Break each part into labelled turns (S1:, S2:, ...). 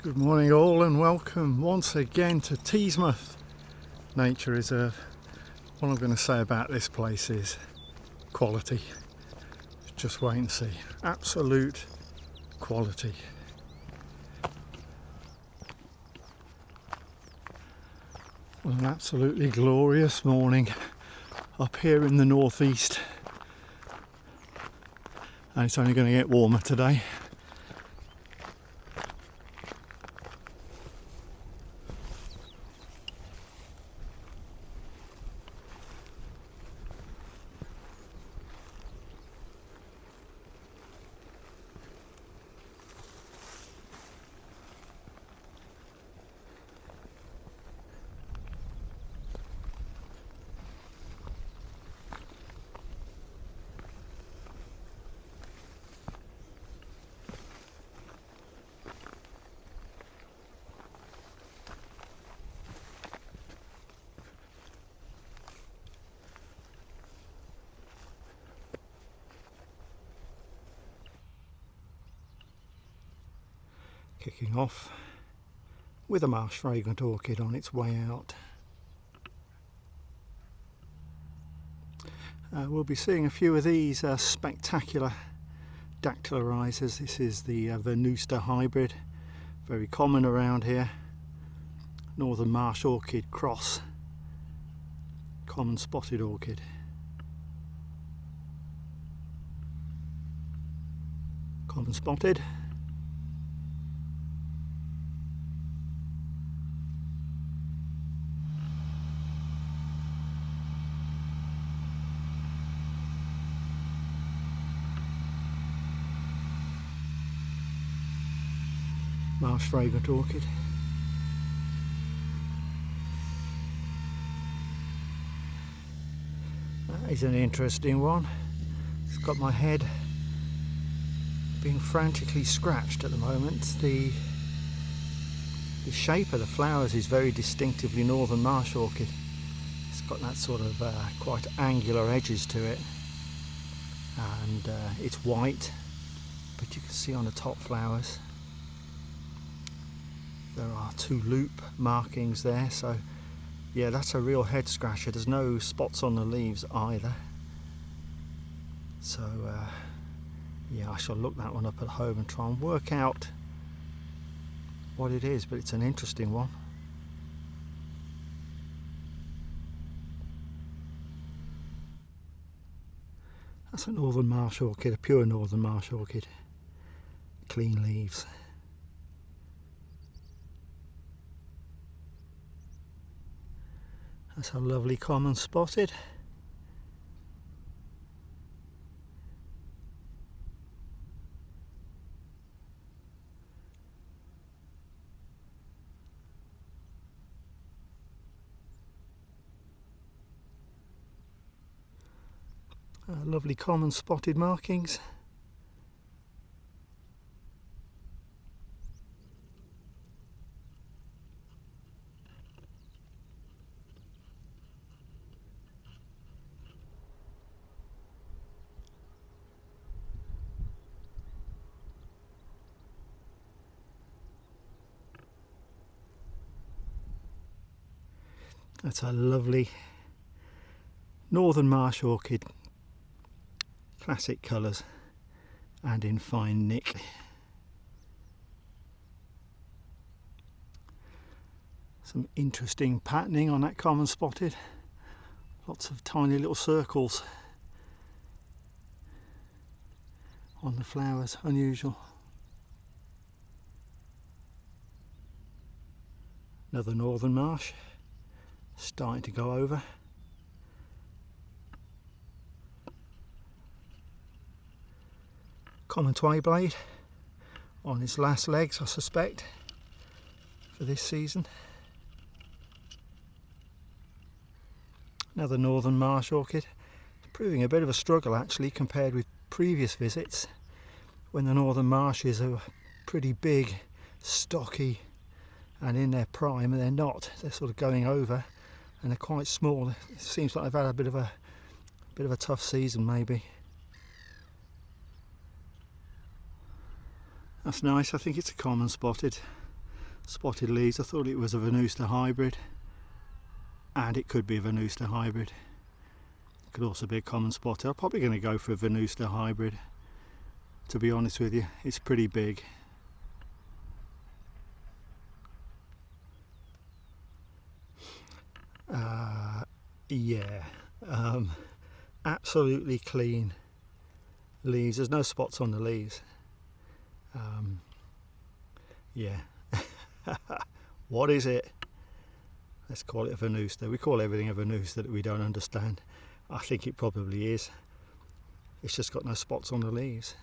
S1: Good morning all and welcome once again to Teesmouth Nature Reserve. What I'm going to say about this place is quality. Just wait and see. Absolute quality. Well, an absolutely glorious morning up here in the northeast, and it's only going to get warmer today. Kicking off with a marsh fragrant orchid on its way out. We'll be seeing a few of these spectacular dactylarizers. This is the Venusta hybrid, very common around here. Northern Marsh orchid cross, common spotted orchid. Common spotted. Marsh fragrant orchid. That is an interesting one. It's got my head being frantically scratched at the moment. The shape of the flowers is very distinctively Northern Marsh orchid. It's got that sort of quite angular edges to it, and it's white, but you can see on the top flowers there are two loop markings there, so yeah, that's a real head scratcher. There's no spots on the leaves either, so yeah, I shall look that one up at home and try and work out what it is, but it's an interesting one. That's a Northern Marsh orchid, a pure Northern Marsh orchid. Clean leaves. That's a lovely common spotted. Lovely common spotted markings. That's a lovely Northern Marsh orchid, classic colours and in fine nick. Some interesting patterning on that common spotted, lots of tiny little circles on the flowers, unusual. Another Northern Marsh, starting to go over. Common tway blade on its last legs, I suspect, for this season. Another Northern Marsh orchid. It's proving a bit of a struggle actually compared with previous visits, when the Northern Marshes are pretty big, stocky and in their prime, and they're not. They're sort of going over and they're quite small. It seems like they've had a bit of a tough season maybe. That's nice. I think it's a common spotted. spotted leaves. I thought it was a Venusta hybrid, and it could be a Venusta hybrid. It could also be a common spotted. I'm probably going to go for a Venusta hybrid, to be honest with you. It's pretty big. Yeah, absolutely clean leaves. There's no spots on the leaves. Yeah. What is it? Let's call it a Venusta. We call everything a Venusta that we don't understand. I think it probably is. It's just got no spots on the leaves.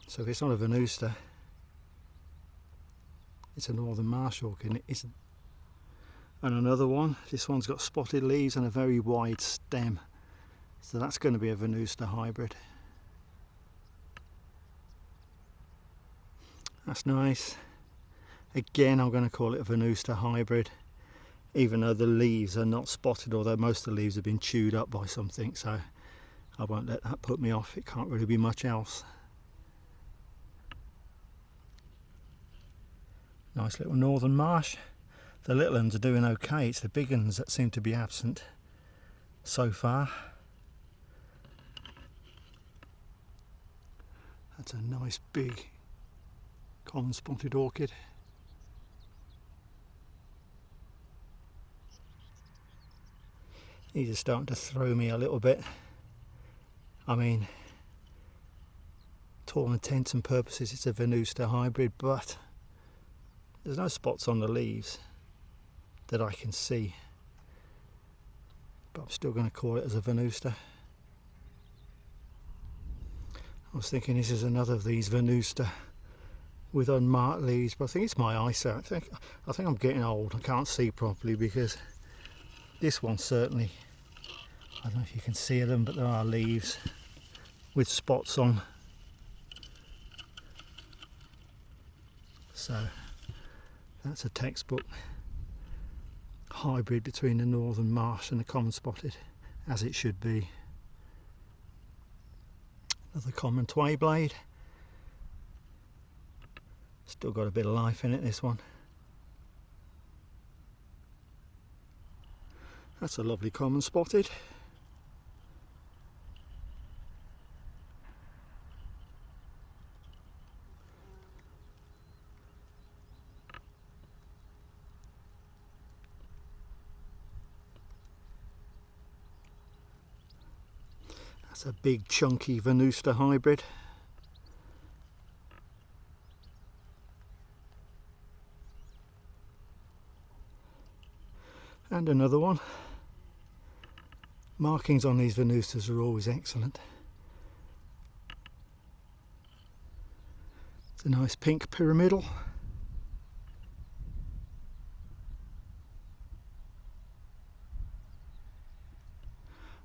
S1: So if it's not a Venusta, it's a Northern Marsh orchid, and it isn't. And another one, this one's got spotted leaves and a very wide stem, so that's going to be a Venusta hybrid. That's nice. Again, I'm going to call it a Venusta hybrid, even though the leaves are not spotted, although most of the leaves have been chewed up by something, so I won't let that put me off. It can't really be much else. Nice little Northern Marsh. The little ones are doing okay. It's the big ones that seem to be absent so far. That's a nice big common spotted orchid. These are starting to throw me a little bit. I mean, to all intents and purposes it's a Venusta hybrid, but there's no spots on the leaves that I can see, but I'm still going to call it as a Venusta. I was thinking this is another of these Venusta with unmarked leaves, but I think it's my eyesight. I think I'm getting old. I can't see properly, because this one certainly, I don't know if you can see them, but there are leaves with spots on. So that's a textbook hybrid between the Northern Marsh and the common spotted, as it should be. Another common tway blade. Still got a bit of life in it, this one. That's a lovely common spotted. That's a big chunky Venusta hybrid. And another one. Markings on these Venustas are always excellent. It's a nice pink pyramidal.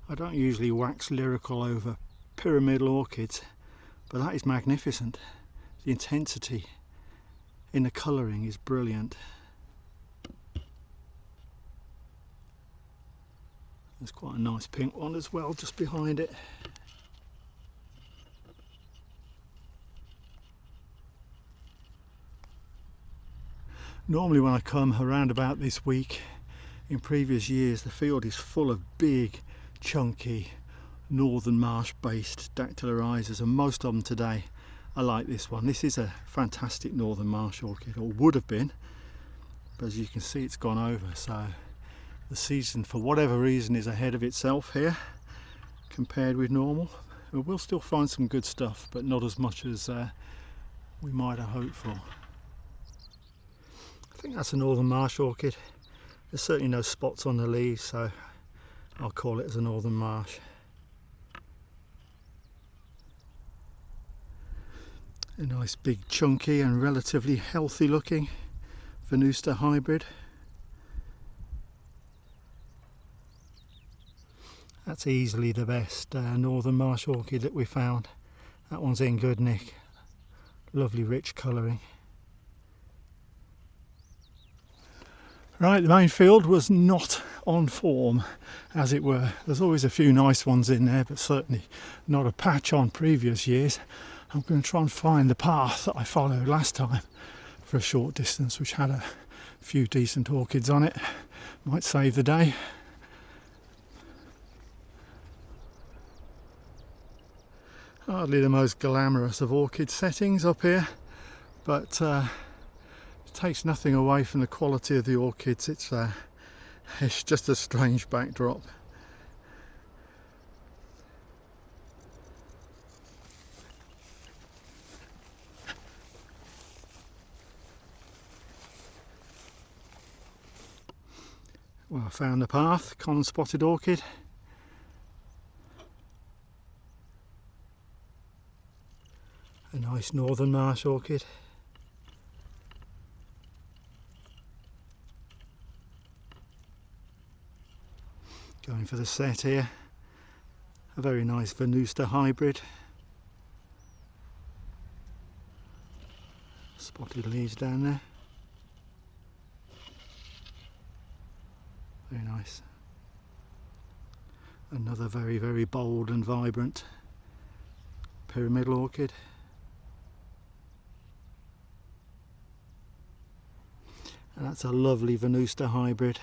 S1: I don't usually wax lyrical over pyramidal orchids, but that is magnificent. The intensity in the colouring is brilliant. There's quite a nice pink one as well just behind it. Normally when I come around about this week, in previous years, the field is full of big, chunky, Northern Marsh based dactylarizers, and most of them today are like this one. This is a fantastic Northern Marsh orchid, or would have been, but as you can see it's gone over, so the season for whatever reason is ahead of itself here compared with normal. We'll still find some good stuff, but not as much as we might have hoped for. I think that's a Northern Marsh orchid. There's certainly no spots on the leaves, so I'll call it as a Northern Marsh. A nice big chunky and relatively healthy looking Venusta hybrid. That's easily the best Northern Marsh orchid that we found. That one's in good nick. Lovely rich colouring. Right, the main field was not on form, as it were. There's always a few nice ones in there, but certainly not a patch on previous years. I'm going to try and find the path that I followed last time for a short distance, which had a few decent orchids on it. Might save the day. Hardly the most glamorous of orchid settings up here, but it takes nothing away from the quality of the orchids. It's just a strange backdrop. Well, I found the path, common spotted orchid. A nice Northern Marsh orchid. Going for the set here. A very nice Venusta hybrid. Spotted leaves down there. Very nice. Another very, very bold and vibrant pyramidal orchid. And that's a lovely Venusta hybrid.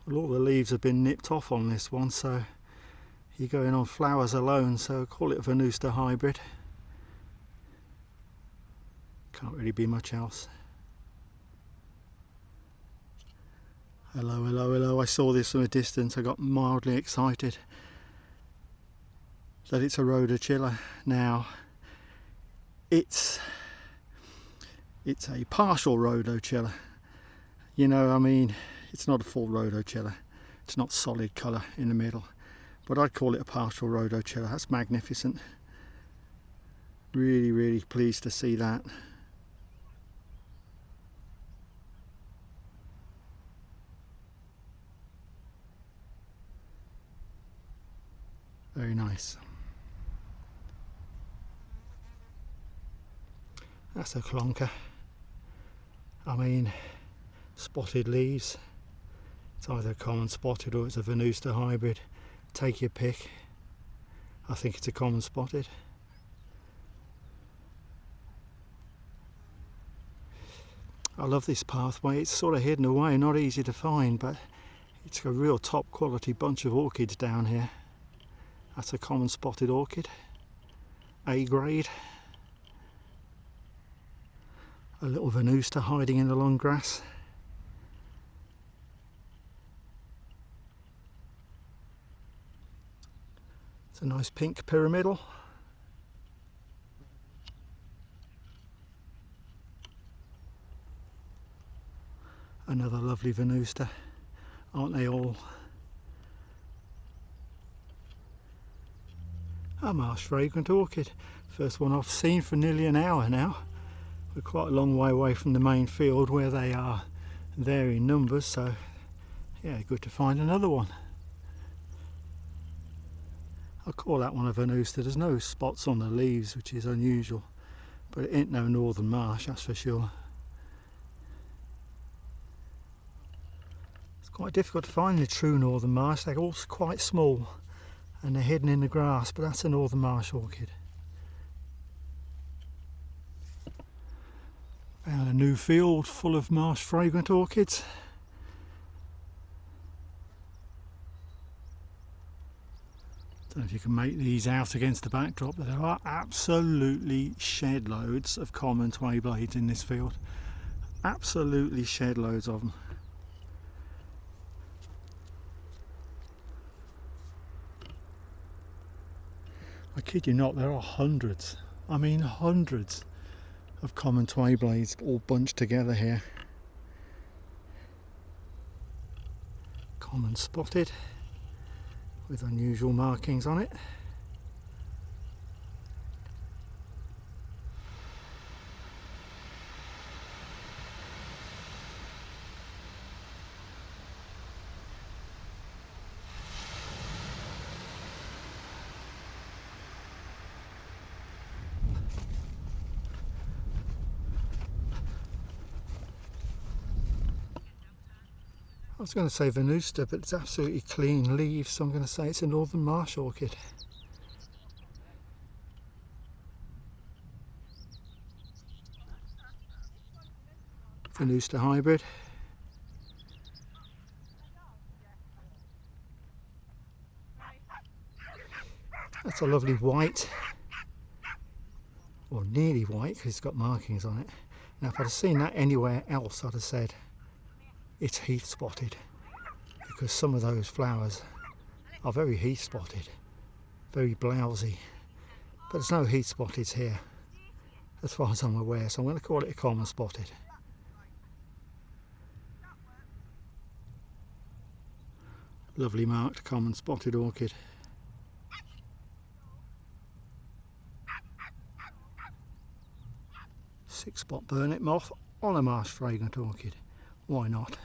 S1: Well, all the leaves have been nipped off on this one, so you're going on flowers alone, so I'll call it a Venusta hybrid. Can't really be much else. Hello, hello, hello. I saw this from a distance. I got mildly excited that it's a rhodocilla. Now, it's a partial rhodocilla. You know, I mean, it's not a full rhodocilla. It's not solid colour in the middle. But I'd call it a partial rhodocilla. That's magnificent. Really, really pleased to see that. Very nice. That's a clonker. I mean, spotted leaves. It's either a common spotted or it's a Venusta hybrid. Take your pick. I think it's a common spotted. I love this pathway. It's sort of hidden away, not easy to find, but it's a real top quality bunch of orchids down here. That's a common spotted orchid, A grade. A little Venusta hiding in the long grass. It's a nice pink pyramidal. Another lovely Venusta, aren't they all? A marsh fragrant orchid. First one I've seen for nearly an hour now. We're quite a long way away from the main field where they are there in numbers, so yeah, good to find another one. I'll call that one a Venusta. There's no spots on the leaves, which is unusual, but it ain't no Northern Marsh, that's for sure. It's quite difficult to find the true Northern Marsh. They're all quite small and they're hidden in the grass, but that's a Northern Marsh orchid. Found a new field full of marsh fragrant orchids. Don't know if you can make these out against the backdrop, but there are absolutely shed loads of common tway blades in this field. Absolutely shed loads of them. I kid you not, there are hundreds, I mean hundreds of common tway blades all bunched together here. Common spotted with unusual markings on it. I was going to say Venusta, but it's absolutely clean leaves, so I'm going to say it's a Northern Marsh orchid. Venusta hybrid. That's a lovely white, or nearly white because it's got markings on it. Now if I'd have seen that anywhere else I'd have said it's heath spotted, because some of those flowers are very heath spotted, very blousy, but there's no heath spotteds here as far as I'm aware, so I'm going to call it a common spotted. Lovely marked common spotted orchid. Six-spot burnet moth on a marsh fragrant orchid. Why not?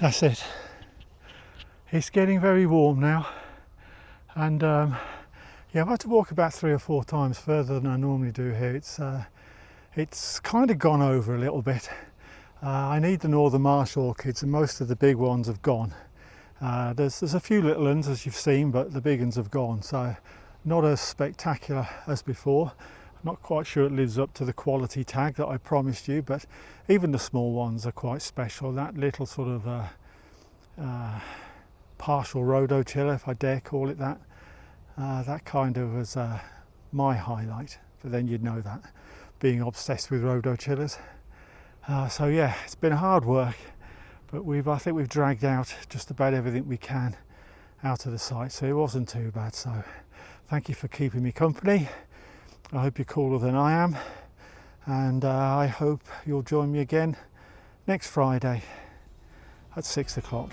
S1: That's it. It's getting very warm now, and yeah, I've had to walk about 3 or 4 times further than I normally do here. It's kind of gone over a little bit. I need the Northern Marsh orchids, and most of the big ones have gone. There's a few little ones, as you've seen, but the big ones have gone, so not as spectacular as before. I'm not quite sure it lives up to the quality tag that I promised you, but even the small ones are quite special. That little sort of partial rhodochilla, if I dare call it that, that kind of was my highlight, but then you'd know that, being obsessed with rhodochillas. So yeah, it's been hard work, but I think we've dragged out just about everything we can out of the site, so it wasn't too bad. So thank you for keeping me company. I hope you're cooler than I am, and I hope you'll join me again next Friday at 6 o'clock.